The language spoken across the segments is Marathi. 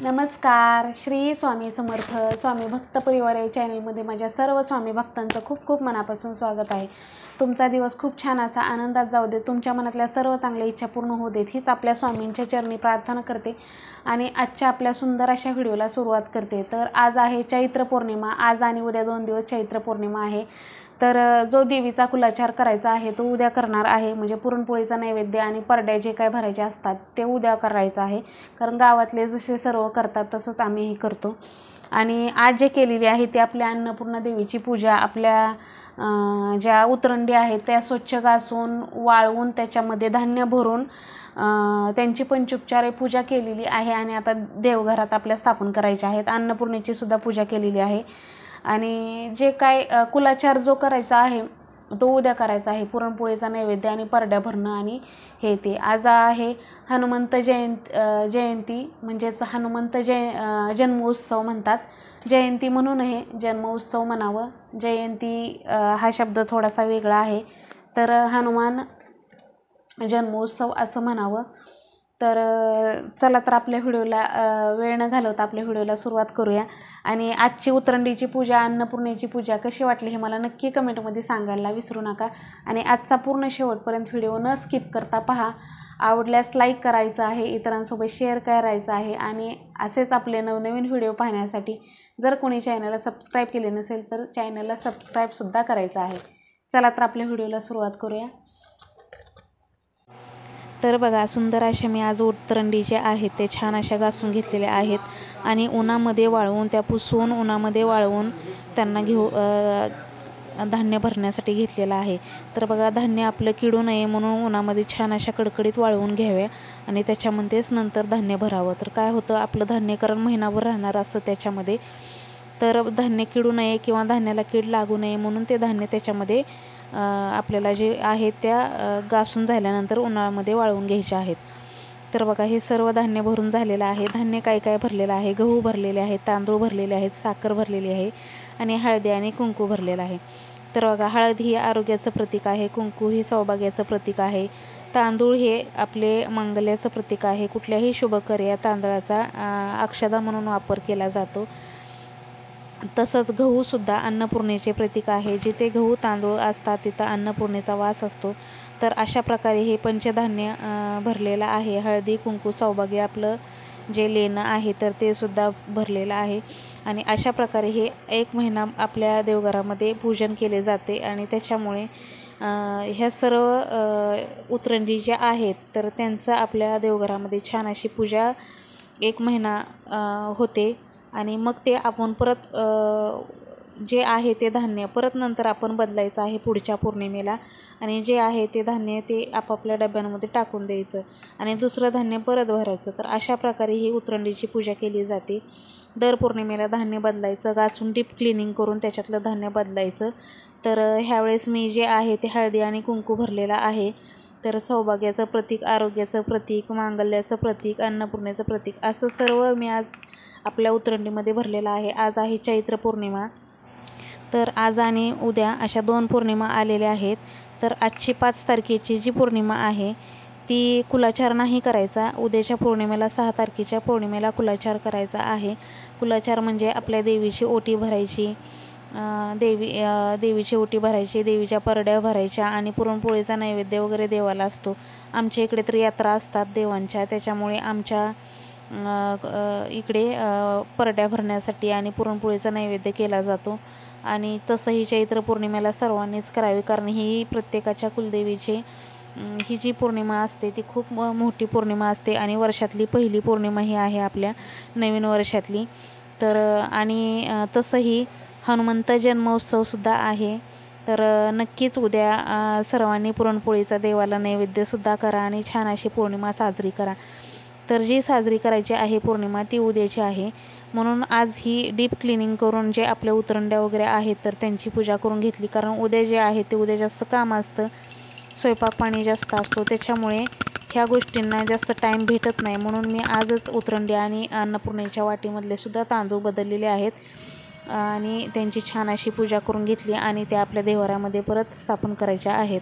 नमस्कार. श्री स्वामी समर्थ. स्वामी भक्त परिवार या चॅनलमध्ये माझ्या सर्व स्वामी भक्तांचं खूप खूप मनापासून स्वागत आहे. तुमचा दिवस खूप छान असा आनंदात जाऊ दे. तुमच्या मनातल्या सर्व चांगल्या इच्छा पूर्ण होऊ देत हीच आपल्या स्वामींच्या चरणी प्रार्थना करते आणि आजच्या आपल्या सुंदर अशा व्हिडिओला सुरुवात करते. तर आज आहे चैत्र पौर्णिमा. आज आणि उद्या 2 दिवस चैत्र पौर्णिमा आहे. तर जो देवीचा कुलाचार करायचा आहे तो उद्या करणार आहे. म्हणजे पुरणपोळीचा नैवेद्य आणि परड्या जे काय भरायचे असतात ते उद्या करायचं आहे. कारण गावातले जसे सर्व करतात तसंच आम्हीही करतो. आणि आज जे केलेली आहे ते आपल्या अन्नपूर्णा देवीची पूजा. आपल्या ज्या उतरंडी आहेत त्या स्वच्छ घासून वाळवून त्याच्यामध्ये धान्य भरून त्यांची पंचोपचारे पूजा केलेली आहे. आणि आता देवघरात आपल्या स्थापन करायचे आहेत. अन्नपूर्णेची सुद्धा पूजा केलेली आहे. आणि जे काय कुलाचार जो करायचा आहे तो उद्या करायचा आहे. पुरणपोळीचा नैवेद्य आणि परड्या भरणं आणि हे ते. आज आहे हनुमंत जयंती म्हणजेच हनुमंत जन्मोत्सव म्हणतात. जयंती म्हणू नये, जन्मोत्सव म्हणावं. जयंती हा शब्द थोडासा वेगळा आहे. तर हनुमान जन्मोत्सव असं म्हणावं. तर चला तर आपल्या व्हिडिओला वेळ न घालवता आपल्या व्हिडिओला सुरुवात करूया. आणि आजची उतरंडीची पूजा, अन्नपूर्णेची पूजा कशी वाटली हे मला नक्की कमेंटमध्ये सांगायला विसरू नका. आणि आजचा पूर्ण शेवटपर्यंत व्हिडिओ न स्किप करता पहा. आवडल्यास लाईक करायचं आहे, इतरांसोबत शेअर करायचं आहे. आणि असेच आपले नवनवीन व्हिडिओ पाहण्यासाठी जर कोणी चॅनलला सबस्क्राईब केले नसेल तर चॅनलला सबस्क्राईबसुद्धा करायचं आहे. चला तर आपल्या व्हिडिओला सुरुवात करूया. तर बघा, सुंदर अशा मी आज उतरंडी जे आहेत ते छान अशा घासून घेतलेल्या आहेत. आणि उन्हामध्ये वाळवून त्या पुसून उन्हामध्ये वाळवून त्यांना धान्य भरण्यासाठी घेतलेलं आहे. तर बघा, धान्य आपलं किडू नये म्हणून उन्हामध्ये छान अशा कडकडीत वाळवून घ्याव्या आणि त्याच्यामध्येच नंतर धान्य भरावं. तर काय होतं, आपलं धान्य कारण महिनाभर राहणार असतं त्याच्यामध्ये. तर धान्य किडू नये किंवा धान्याला कीड लागू नये म्हणून ते धान्य त्याच्यामध्ये आपल्याला जे आहे त्या घासून झाल्यानंतर उन्हाळ्यामध्ये वाळवून घ्यायचे आहेत. तर बघा, हे सर्व धान्य भरून झालेलं आहे. धान्य काय काय भरलेलं आहे, गहू भरलेले आहेत, तांदूळ भरलेले आहेत, साखर भरलेली आहे आणि हळदी आणि कुंकू भरलेलं आहे. तर बघा, हळद ही आरोग्याचं प्रतीक आहे, कुंकू ही सौभाग्याचं प्रतीक आहे, तांदूळ हे आपले मंगल्याचं प्रतीक आहे. कुठल्याही शुभकार्या तांदळाचा अक्षदा म्हणून वापर केला जातो. तसंच गहूसुद्धा अन्नपूर्णेचे प्रतीक आहे. जिथे गहू तांदूळ असतात तिथं अन्नपूर्णेचा वास असतो. तर अशा प्रकारे हे पंचधान्य भरलेलं आहे. हळदी कुंकू सौभाग्य आपलं जे लेणं आहे तर ते सुद्धा भरलेलं आहे. आणि अशा प्रकारे हे 1 महिना आपल्या देवघरामध्ये पूजन केले जाते. आणि त्याच्यामुळे ह्या सर्व उतरंडी ज्या आहेत तर त्यांचं आपल्या देवघरामध्ये छान अशी पूजा 1 महिना होते. आणि मग ते आपण परत जे आहे ते धान्य परत नंतर आपण बदलायचं आहे पुढच्या पौर्णिमेला. आणि जे आहे ते धान्य ते आपापल्या डब्यांमध्ये टाकून द्यायचं आणि दुसरं धान्य परत भरायचं. तर अशा प्रकारे ही उतरंडीची पूजा केली जाते. दर पौर्णिमेला धान्य बदलायचं, घासून डीप क्लिनिंग करून त्याच्यातलं धान्य बदलायचं. तर ह्यावेळेस मी जे आहे ते हळदी आणि कुंकू भरलेला आहे. तर सौभाग्याचं प्रतीक, आरोग्याचं प्रतीक, मांगल्याचं प्रतीक, अन्नपूर्णेचं प्रतीक असं सर्व मी आज आपल्या उतरंडीमध्ये भरलेलं आहे. आज आहे चैत्र पौर्णिमा. तर आज आणि उद्या अशा 2 पौर्णिमा आलेल्या आहेत. तर आजची 5 तारखेची जी पौर्णिमा आहे ती कुलाचार नाही करायचा. उद्याच्या पौर्णिमेला 6 तारखेच्या पौर्णिमेला कुलाचार करायचा आहे. कुलाचार म्हणजे आपल्या देवीची ओटी भरायची, देवीची ओटी भरायची, देवीच्या परड्या भरायच्या आणि पुरणपोळीचा नैवेद्य वगैरे देवाला असतो. आमच्या इकडे तर यात्रा असतात देवांच्या, त्याच्यामुळे आमच्या इकडे परड्या भरण्यासाठी आणि पुरणपोळीचा नैवेद्य केला जातो. आणि तसंही चैत्र पौर्णिमेला सर्वांनीच करावी, कारण ही प्रत्येकाच्या कुलदेवीची ही जी पौर्णिमा असते ती खूप मोठी पौर्णिमा असते आणि वर्षातली पहिली पौर्णिमा ही आहे आपल्या नवीन वर्षातली. तर आणि तसंही हनुमंत जन्मोत्सवसुद्धा आहे. तर नक्कीच उद्या सर्वांनी पुरणपोळीचा देवाला नैवेद्यसुद्धा करा आणि छान अशी पौर्णिमा साजरी करा. तर जी साजरी करायची आहे पौर्णिमा ती उद्याची आहे. म्हणून आज ही डीप क्लिनिंग करून जे आपल्या उतरंड्या वगैरे आहेत तर त्यांची पूजा करून घेतली. कारण उद्या जे आहे ते उद्या जास्त काम असतं, स्वयंपाक पाणी जास्त असतो, त्याच्यामुळे ह्या गोष्टींना जास्त टाईम भेटत नाही. म्हणून मी आजच उतरंडी आणि अन्नपूर्णेच्या वाटीमधले सुद्धा तांदूळ बदललेले आहेत आणि त्यांची छान अशी पूजा करून घेतली आणि त्या आपल्या देवघरामध्ये परत स्थापन करायच्या आहेत.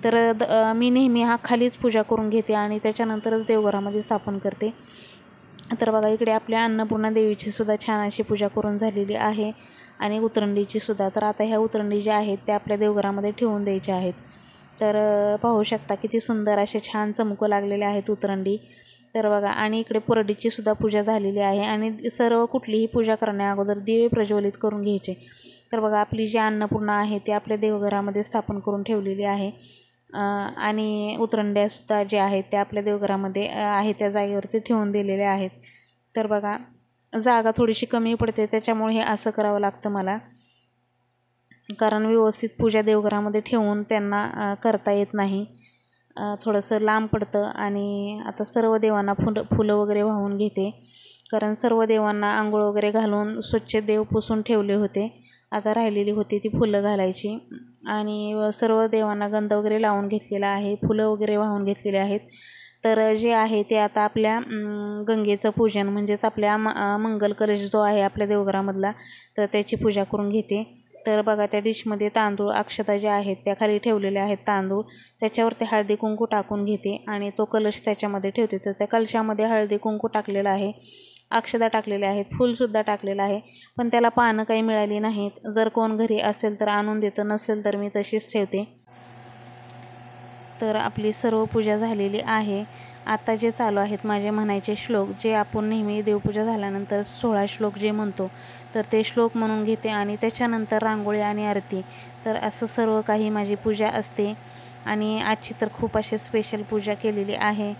तर मी नेहमी खालीच पूजा करून घेते आणि त्याच्यानंतरच देवघरामध्ये स्थापन करते. तर बघा इकडे आपल्या अन्नपूर्णा देवीची सुद्धा छान अशी पूजा करून झालेली आहे आणि उतरंडीची सुद्धा. तर आता ह्या उतरंडी ज्या आहेत त्या आपल्या देवघरामध्ये ठेवून द्यायच्या आहेत. तर पाहू शकता किती सुंदर असे छान चमकू लागलेले आहेत उतरंडी. तर बघा आणि इकडे पुरडीची सुद्धा पूजा झालेली आहे आणि सर्व कुठलीही पूजा करण्या अगोदर दिवे प्रज्वलित करून घ्यायचे. तर बघा आपली जी अन्नपूर्णा आहे ती आपल्या देवघरामध्ये स्थापन करून ठेवलेली आहे आणि उतरंड्यासुद्धा जे आहेत त्या आपल्या देवघरामध्ये आहे त्या जागेवरती ठेवून दिलेल्या आहेत. तर बघा जागा थोडीशी कमी पडते त्याच्यामुळे हे असं करावं लागतं मला, कारण व्यवस्थित पूजा देवघरामध्ये ठेवून त्यांना करता येत नाही, थोडंसं लांब पडतं. आणि आता सर्व देवांना फुलं वगैरे वाहून घेते, कारण सर्व देवांना आंघोळ वगैरे घालून स्वच्छ देव पुसून ठेवले होते. आता राहिलेली होती ती फुलं घालायची आणि सर्व देवांना गंध वगैरे लावून घेतलेला आहे, फुलं वगैरे वाहून घेतलेले आहेत. तर जे आहे ते आता आपल्या गंगेचं पूजन म्हणजेच आपल्या मंगल कलश जो आहे आपल्या देवघरामधला तर त्याची पूजा करून घेते. तर बघा त्या डिशमध्ये तांदूळ अक्षता ज्या आहेत त्या खाली ठेवलेल्या आहेत तांदूळ, त्याच्यावरती हळदी कुंकू टाकून घेते आणि तो कलश त्याच्यामध्ये ठेवते. तर त्या कलशामध्ये हळदी कुंकू टाकलेलं आहे, अक्षता टाकलेल्या आहेत, फूलसुद्धा टाकलेलं आहे, पण त्याला पानं काही मिळाली नाहीत. जर कोण घरी असेल तर आणून देतं, नसेल तर मी तशीच ठेवते. तर आपली सर्व पूजा झालेली आहे. आता जे चालू आहेत माझे म्हणायचे श्लोक, जे आपण नेहमी देवपूजा झाल्यानंतर 16 श्लोक जे म्हणतो तर ते श्लोक म्हणून घेते आणि त्याच्यानंतर रांगोळी आणि आरती. तर असं सर्व काही माझी पूजा असते आणि आजची तर खूप अशी स्पेशल पूजा केलेली आहे.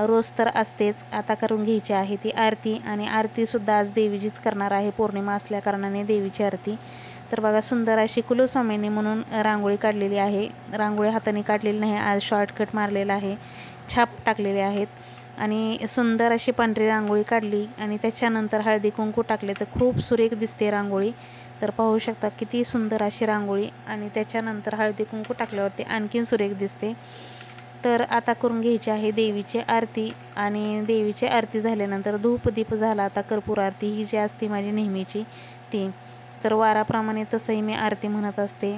रोज तर असतेच, आता करून घ्यायची आहे ती आरती आणि आरतीसुद्धा आज देवीचीच करणार आहे, पौर्णिमा असल्याकारणाने देवीची आरती. तर बघा सुंदर अशी कुलस्वामिनी म्हणून रांगोळी काढलेली आहे. रांगोळी हाताने काढलेली नाही, आज शॉर्टकट मारलेला आहे, छाप टाकलेले आहेत आणि सुंदर अशी पांढरी रांगोळी काढली आणि त्याच्यानंतर हळदी कुंकू टाकले तर खूप सुरेख दिसते रांगोळी. तर पाहू शकता किती सुंदर अशी रांगोळी आणि त्याच्यानंतर हळदी कुंकू टाकल्यावरती आणखीन सुरेख दिसते. तर आता करून घ्यायची आहे देवीची आरती आणि देवीची आरती झाल्यानंतर धूपदीप झाला. आता कर्पूर आरती ही जी असते माझी नेहमीची ती, तर वाराप्रमाणे तसंही मी आरती म्हणत असते.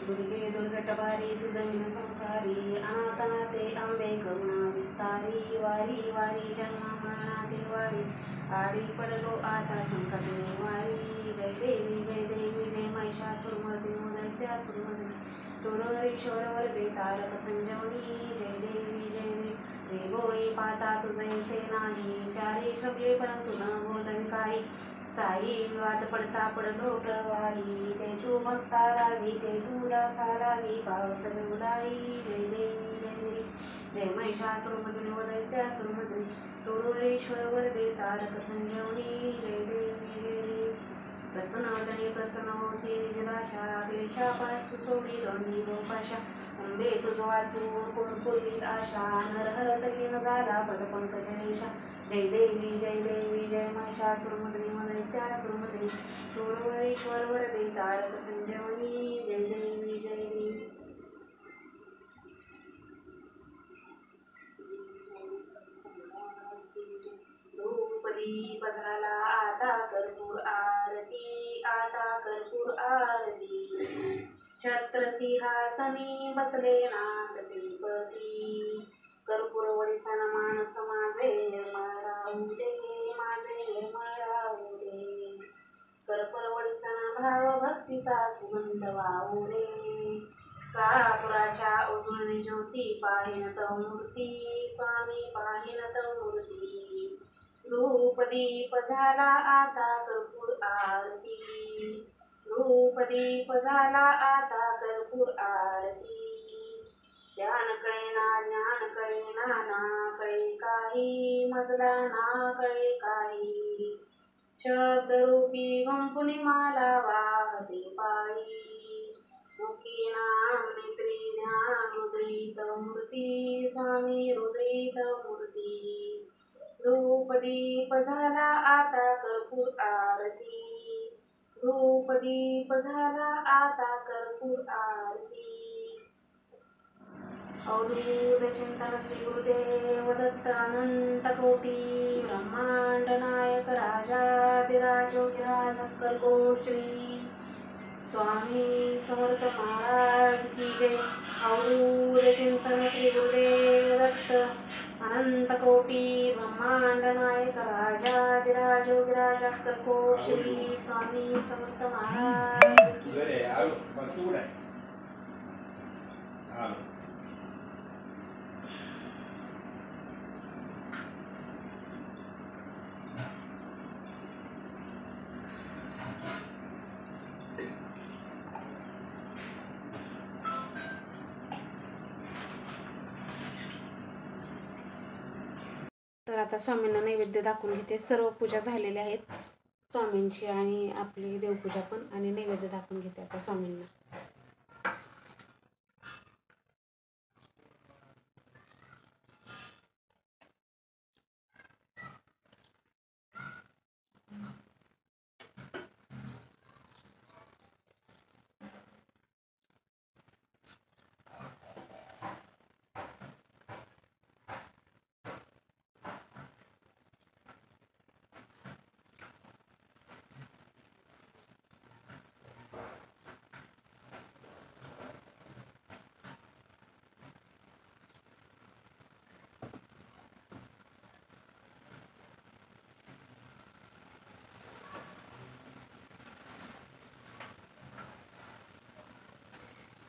दुर्गे दुर्गटभारी तुझविन संसारी, अनाथनाथे आंबे करुणा विस्तारी, वारी वारी जन्म मरणाते वारी, आडी पडलो आता संकटे वारी. जय देवी जय महिषासुरमर्दिनी दैत्यासुरमर्दिनी, सुरेश्वर बेतारक संजीवनी. जय देवी रे गोळी पाता तुझैसे नाही, चारी शब्दे परंतु न बोलवी काही. साई वाट पडता पडलो प्रवाही, ते तू भक्ता रागी ते तू दासा रागी, पावस उडाई. जय देवी जय महिषासुरमर्दिनी दैत्यासुरमर्दिनी, सुरेश्वर वरदे तारक संजीवनी. जय देवी प्रसन्नवदने प्रसन्न होसी, निजलाशा क्लेशापासु सोडी दोन्ही गोपाशा. अंबे तुझ वाचून कोण पूर्वी आशा, नरहरतली न झाला पदपंकजनेशा. जय देवी जय महिषासुरमर्दिनी दैत्यासुरमर्दिनी, सुरेश्वर वरदे तारक संजीवनी. जय देवी धूपदीप झाला आता कर्पूर आरती, आता कर्पूर आरती. छत्रसिंहासनी बसले नाथ श्रीपती, कर्पूर वळीसन मानस माझे निर्मळ राहू दे, माझे निर्मळ राहू दे. कर्पूर वळीसन भाव भक्तीचा सुगंध वाहू दे, काळापुराच्या उजळणी ज्योती पाहिन तव मूर्ती, स्वामी पाहिन तव मूर्ती. धूपदीप झाला आता कर्पूर आरती, धूपदीप झाला आता कर्पूर आरती. ध्यान कळेना ज्ञान कळेना ना कळे काही मजला ना कळे काही शब्दरूपी गुंपुनी माला वाहते पायी मुखी नाम नेत्री ज्ञान हृदयित मूर्ती स्वामी हृदयित मूर्ती धूप दीप झाला आता कर्पूर आरती धूप दीप झाला आता कर्पूर आरती अवधूत चिंतन श्री गुरुदेव दत्त अनंत कोटी ब्रह्मांड नायक राजाधिराजोगिराज अक्कलकोट श्री स्वामी समर्थ महाराज की जय। अवधूत चिंतन श्री गुरुदेव दत्त अनंत कोटी ब्रह्मांड नायक राजाधिराजोगिराज अक्कलकोट श्री स्वामी समर्थ महाराज की जय। तर आता स्वामींना नैवेद्य दाखवून घेते। सर्व पूजा झालेल्या आहेत स्वामींची आणि आपली देवपूजा पण, आणि नैवेद्य दाखवून घेते आता स्वामींना।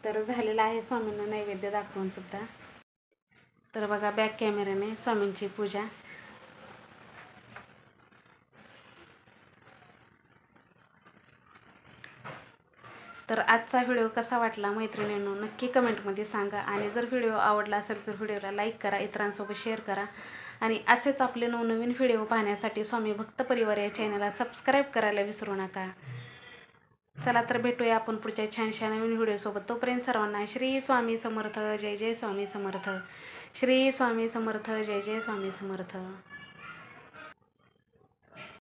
तर झालेला आहे स्वामींना नैवेद्य दाखवून सुद्धा। तर बघा बॅक कॅमेऱ्याने स्वामींची पूजा। तर आजचा व्हिडिओ कसा वाटला मैत्रिणींनो नक्की कमेंटमध्ये सांगा, आणि जर व्हिडिओ आवडला असेल तर व्हिडिओला लाईक करा, इतरांसोबत शेअर करा, आणि असेच आपले नवनवीन व्हिडिओ पाहण्यासाठी स्वामी भक्त परिवार या चॅनलला सबस्क्राईब करायला विसरू नका। चला तर भेटूया आपण पुढच्या छानशा नवीन व्हिडिओसोबत। तोपर्यंत सर्वांना श्री स्वामी समर्थ, जय जय स्वामी समर्थ। श्री स्वामी समर्थ, जय जय स्वामी समर्थ।